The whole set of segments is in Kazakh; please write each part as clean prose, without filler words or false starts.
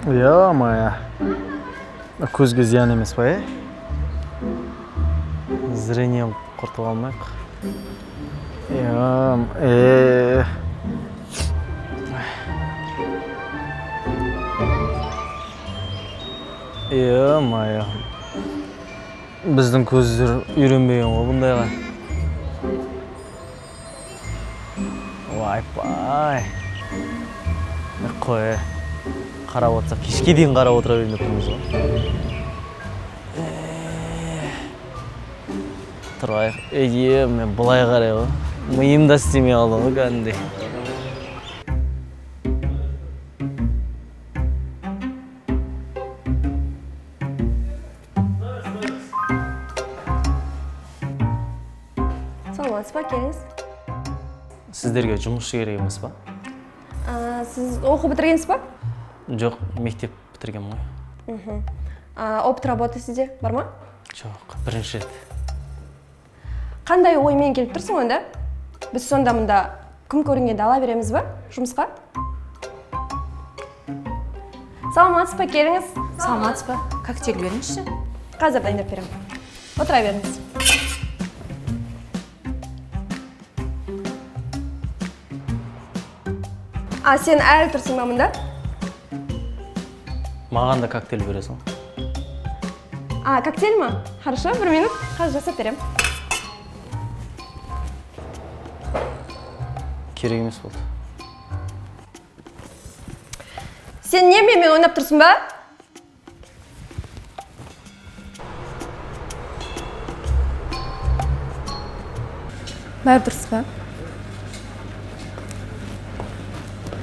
Ya ama ya. Көзге зиян емес па, е? Зрением құртып алмайық. Мая. Біздің көздер үйренбеген ғой бұндайға. Вай-пай. Қой. Қарап отырсақ, кешке дейін қарап отыра бермей тұрмыз ғой. Тұрайық. Мен бұлай қарай ғой. Миым да істемей қалдым ғой кәдімгідей. Саламатсыз ба, келіңіз? Сіздерге жұмысшы керек емес па? Сіз оқу бітіргенсіз ба? Жоқ, мектеп бітіргем ғой. Опыт работа сізде бар ма? Жоқ, бірінші рет. Қандай оймен келіп тұрсың онда? Біз сонда мұнда кім көрінгенде ала береміз ба жұмысқа? Саламатсыз ба, келіңіз? Саламатсыз ба? Коктейль беріңізші. Қазір дайындап беремін. Отыра беріңіз. Сен әлі тұрсың ба мұнда? Маған да коктейль бересің. Коктейль ма? Хорошо, 1 минут. Қазір жасап беремін. Керек емес болды. Сен не менімен ойнап тұрсың ба? Бәрі тұрсыз ба?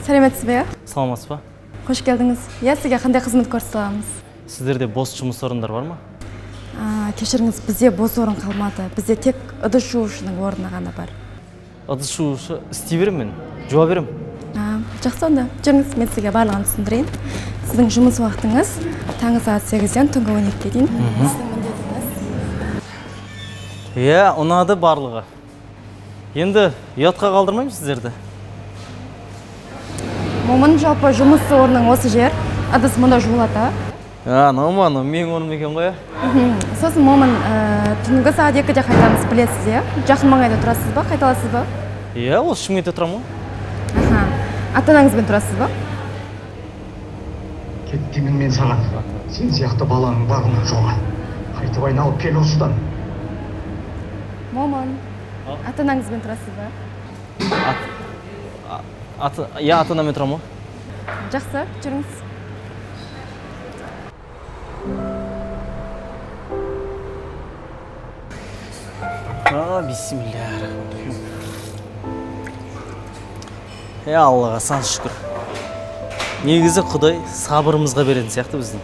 Сәлеметсіз бе? Саламатсыз ба? Қош келдіңіз. Сізге қандай қызмет көрсете аламыз? Сіздерде бос жұмыс орындар бар ма? Кешіріңіз, бізде бос орын қалмады. Бізде тек ыдыс жуушының орны ғана бар. Ыдыс жуушы істей беремін мен, жуа берем. Жақсы онда. Жүріңіз, мен сізге барлығын түсіндірейін. Сіздің жұмыс уақытыңыз таңғы сағат 8-ден түнгі 12-ге дейін. Сіздің міндетіңіз. Ұнады барлығы. Енді ұятқа қалдырмаймын сіздерді. Момын жалпы жұмыс орның осы жер. Ыдыс мұнда жуылады. Нормально, менің орным екен ғой. Сосын Момын түнгі сағат 2-де қайтамыз, білесіз, Жақын маңайда тұрасыз ба, қайталасыз ба? Осы Шымкентте тұрамын ғой. Ата-анаңызбен тұрасыз ба? Кеттімін мен саған. Сен сияқты баланың бағынан жоға. Қайтып айналып кел осыдан. Момын, ата-анаңызбен тұрасыз ба? Ата-анаммен тұрамын ғой. Жақсы, жүріңіз. Бисмилля. Аллаға сан шүкір. Негізі Құдай сабырымызға беретін сияқты біздің.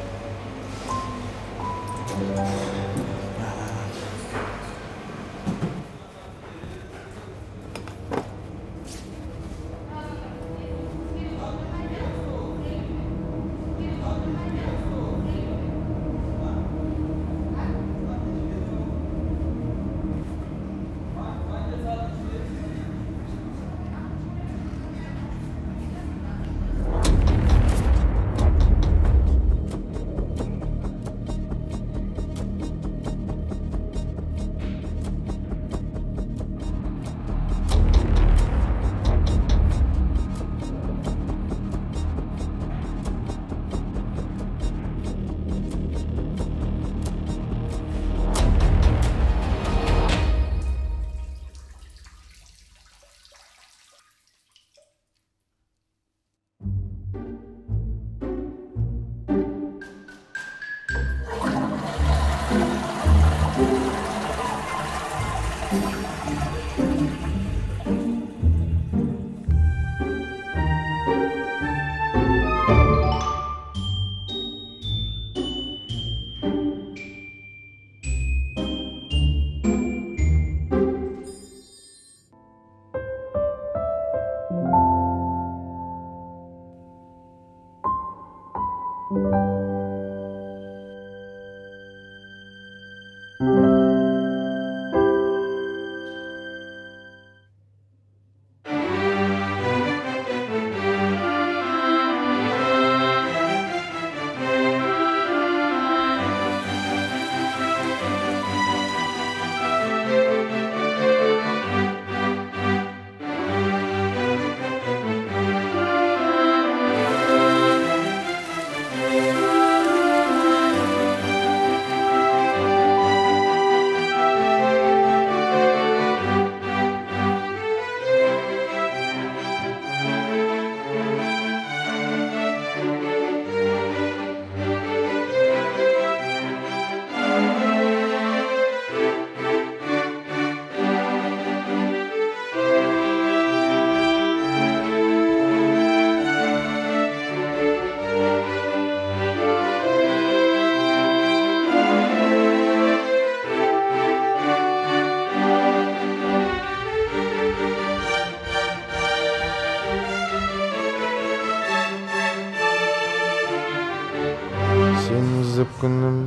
Сезіп күнім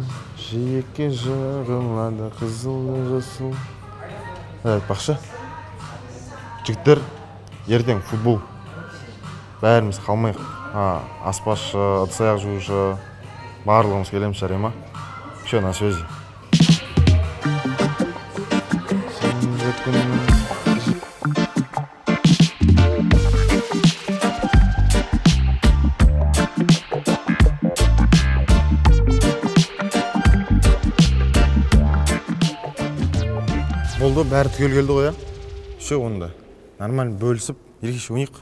жиекке жығылады қызыл жасыл. Айтпақшы. Жігіттер, ертең футбол. Бәріміз қалмайық. Аспазшы, ыдыс-аяқ жуушы, барлығымыз келеміз, жарай ма? Все, на связи. Болды, бәрі түгел келді ғой, Все, онда. Нормально бөлісіп, ерекше ойнайық.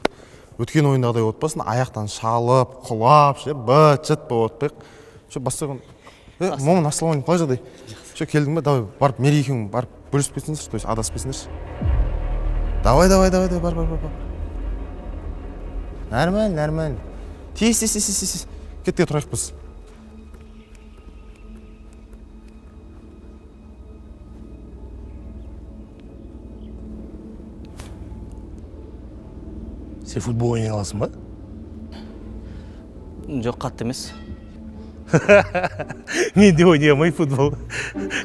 Өткен ойындағыдай отпасын, аяқтан шалып, құлап, быт-жыт болып отпайық. Все, бастаған. Момын, ассалаумалейкум, қалай жағдай? Все, келдің бе? Давай, барып, мері екеуің барып бөлісіп кетсіңдер, то есть адаспесіңдер. Давай, бар. Нормально. Тез. Кетте тұрайық біз. Сен футбол ойнай аласың ба? Жоқ, қатты емес. Мен де ойнай алмай футбол.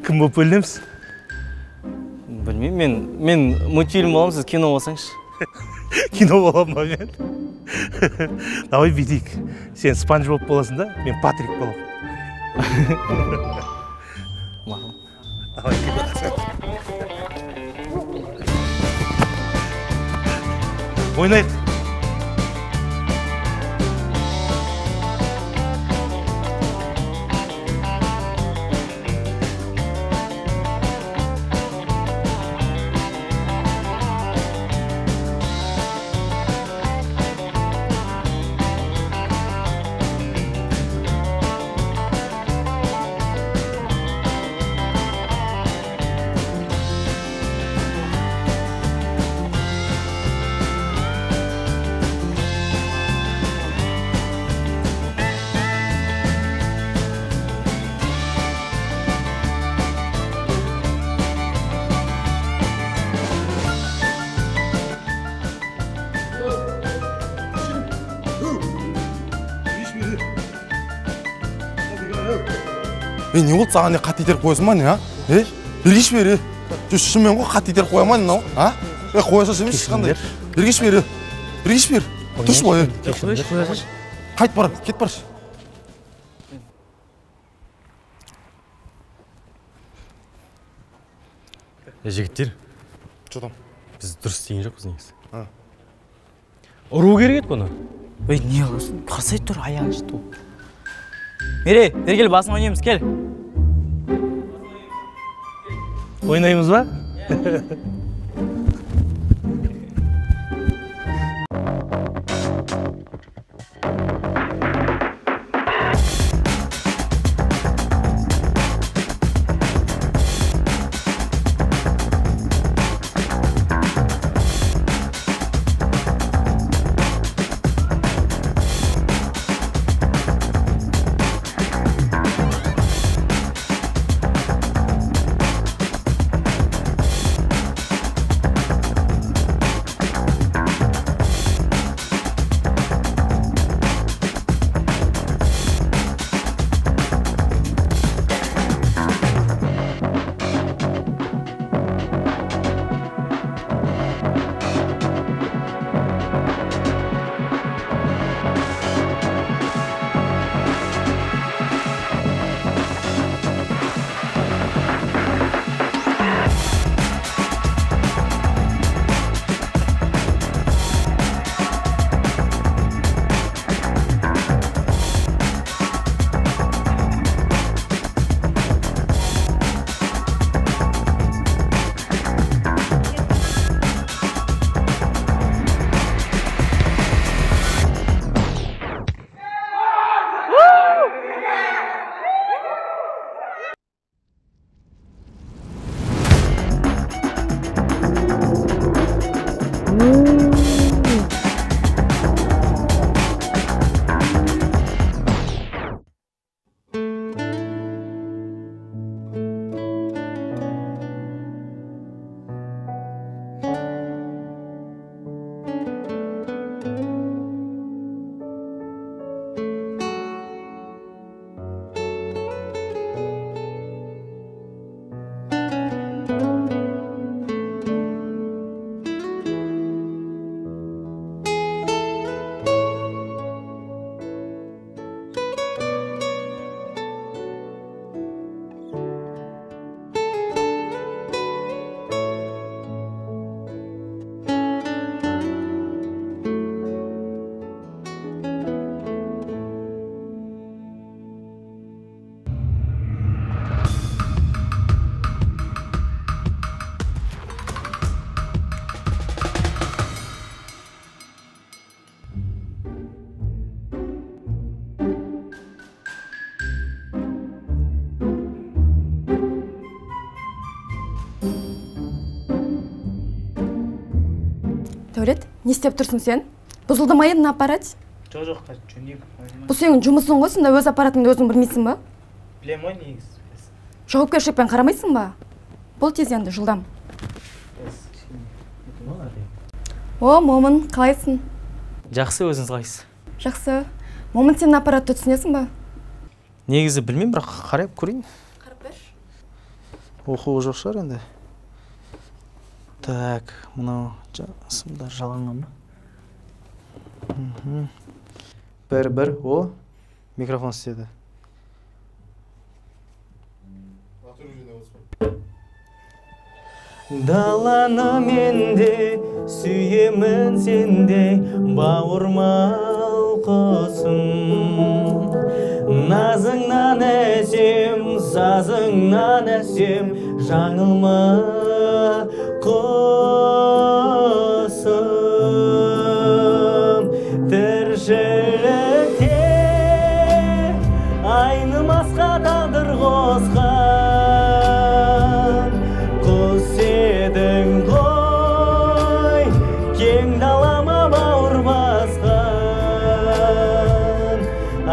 Кім болып бөлінеміз? Білмеймін, мен мультфильм боламын, сіз кино болсаңшы. Кино боламын ба мен? Давай бедейік. Сен Спанч болып боласың да, мен Патрик боламын. Мақұл. Давай, ойнайық. Не болды саған қатты итеріп қойасың ба не, Ергеш бері. Шымен ғой қатты итеріп қоя ма не, қоясыз емес шыққандай. Ергеш бері. Тұршы ғой, Қайт бар, кет баршы. Жігіттер, Что там? біз дұрыс істеген жоқпыз негізі. Ұру керек еді бұны. Не қыласың? Қарсай тұр, аяғын жыты ол. Мерей, бері кел, басын ойнаймыз, кел. Ойнаймыз ба? Не істеп тұрсың сен? Бұзылды ма еді аппарат? Жоқ, жөндеймін. Бұл сенің жұмысың ғой, сонда өз аппаратыңды өзің білмейсің ба? Білем ғой негізі. Жауапкершілікпен қарамайсың ба? Бұл тез енді жылдам. О, Момын, қалайсың? Жақсы, өзіңіз қалайсыз? Жақсы. Момын, сенің аппаратты түсінесің ба? Негізі білмеймін, бірақ қарап көрейін. Қарап бер. Оқуы жоқ шығар енді. Так, мынау сымдар жаланған ба? Бір, о, микрофон істеді. Даланы менде, сүйемін сенде, бауырмал құсым. Назыңнан әсем, сазыңнан әсем, жаңылма құсым. Тіршілікте айнымасқа тағдыр қосқан құс едің ғой, кең далама бауыр басқан.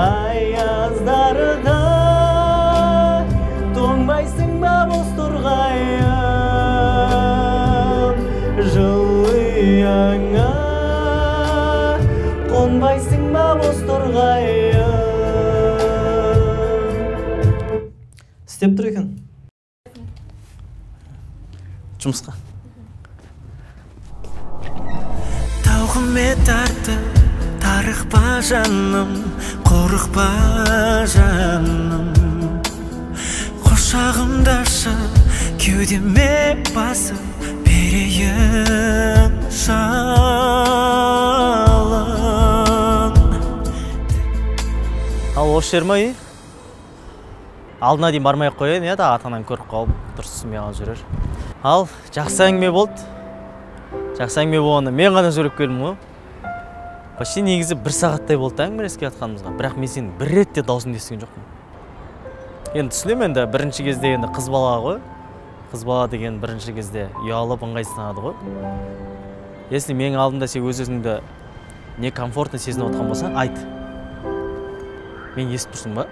Аяздарда тоңбайсың ба бозторғайым, жылыяңа қонбайсың ба бозторғайым. Істеп тұр екен. Жұмысқа. Тауғыме тартып, тарықпа жаным, қорықпа жаным. Құшағымда ашып, кеудеме басып, берейін жалын. Ал осы жер ма үй? Алдына дейін бармай қойын, еді, атанан көріп қалып, дұрыс түсінбей жүрер. Ал, жақсы әңгіме болды. Жақсы әңгіме болғанда мен ғана жүріп келдім ғой. Почти негізі 1 сағаттай болды әңгімелеске жатқанымызға, бірақ мен сенің бір ретте даусыңды естіген жоқпын. Енді түсінемін, енді бірінші кезде енді қыз бала ғой. Қыз бала деген бірінші кезде ұялып ыңғайсызданады ғой. Если менің алдымда сен өз-өзіңді не комфортно сезініп отқан болсаң, айт. Мен естіп тұрсың ба?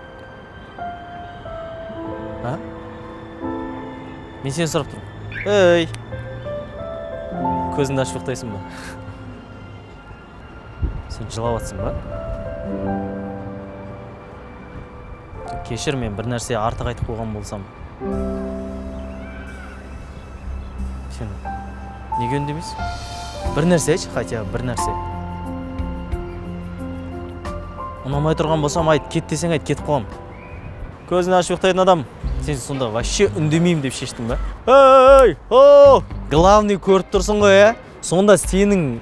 Мен сені сұрап тұрмын. Ей! Көзіңді ашып ұйықтайсың ба? Сен жылап жатсың ба? Кешір, мен бір нәрсе артық айтып қойған болсам. Сен неге үндемейсің? Бір нәрсе айтшы, хотя бір нәрсе. Ұнамай тұрған болсам айт, кет десең айт, кетіп қалам. Көзін ашып ұйықтайтын адам, сен сонда вообще үндемеймін деп шештің ба? Ей! О! Главный көріп тұрсың ғой, ә? Сонда сенің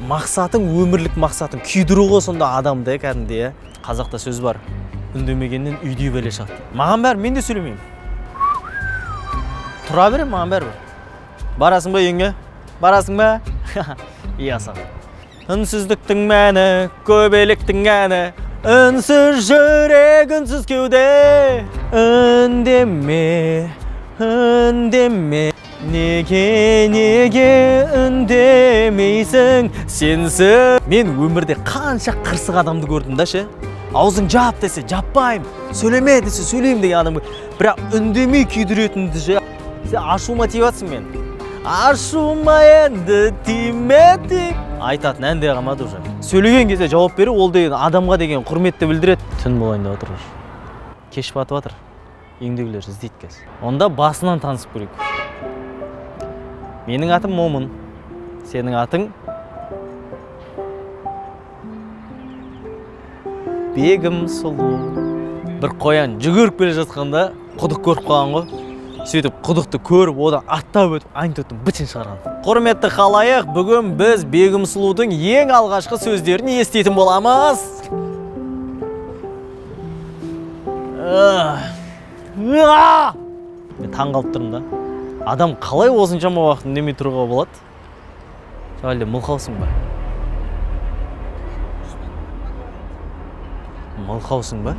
мақсатың, өмірлік мақсатың күйдіру ғой сонда адамды, кәдімде, ә? Қазақта сөз бар. Үндемегеннен үйдей бәле шығады. Маған бәрі, мен де сөйлемеймін. Тұра берем, маған бәрі бір. Барасың ба үйіңе? Барасың ба? Иә саған. Үнсіздіктің мәні, көбелектің әні, үнсіз жүрек, үнсіз кеуде. Үндеме, үндеме, неге үндемейсің сенсіз. Мен өмірде қанша қырсық адамды көрдім да ше. Аузың жап десе жаппайым, сөйлеме десе сөйлеймін деген адам. Бірақ үндемей күйдіретінді ше. Сен ашуыма тиіп жатсың мен. Ашуыма енді тиме тиіп. Айтатын әнде қалмады уже. Сөйлеген кезде жауап беру, ол деген адамға деген құрметті білдіреді. Түн болайын деп отыр. Кеш батып жатыр. Үйіңдегілер іздейді қазір. Онда басынан танысып көрейік. Менің атым Момын. Сенің атың Бегім сұлу. Бір қоян жүгіріп келе жатқанда құдық көріп қалған ғой. Сөйтіп құдықты көріп, одан аттап өтіп, айнтөттің бітін шығарған. Құрметті халайық, бүгін біз Бегім сұлудың ең алғашқы сөздерін еститін боламыз. Мен таңғалып тұрмын да. Адам қалай осыншама уақыт үндемей тұруға болады? Әлде мылқаусың ба? Мылқаусың ба?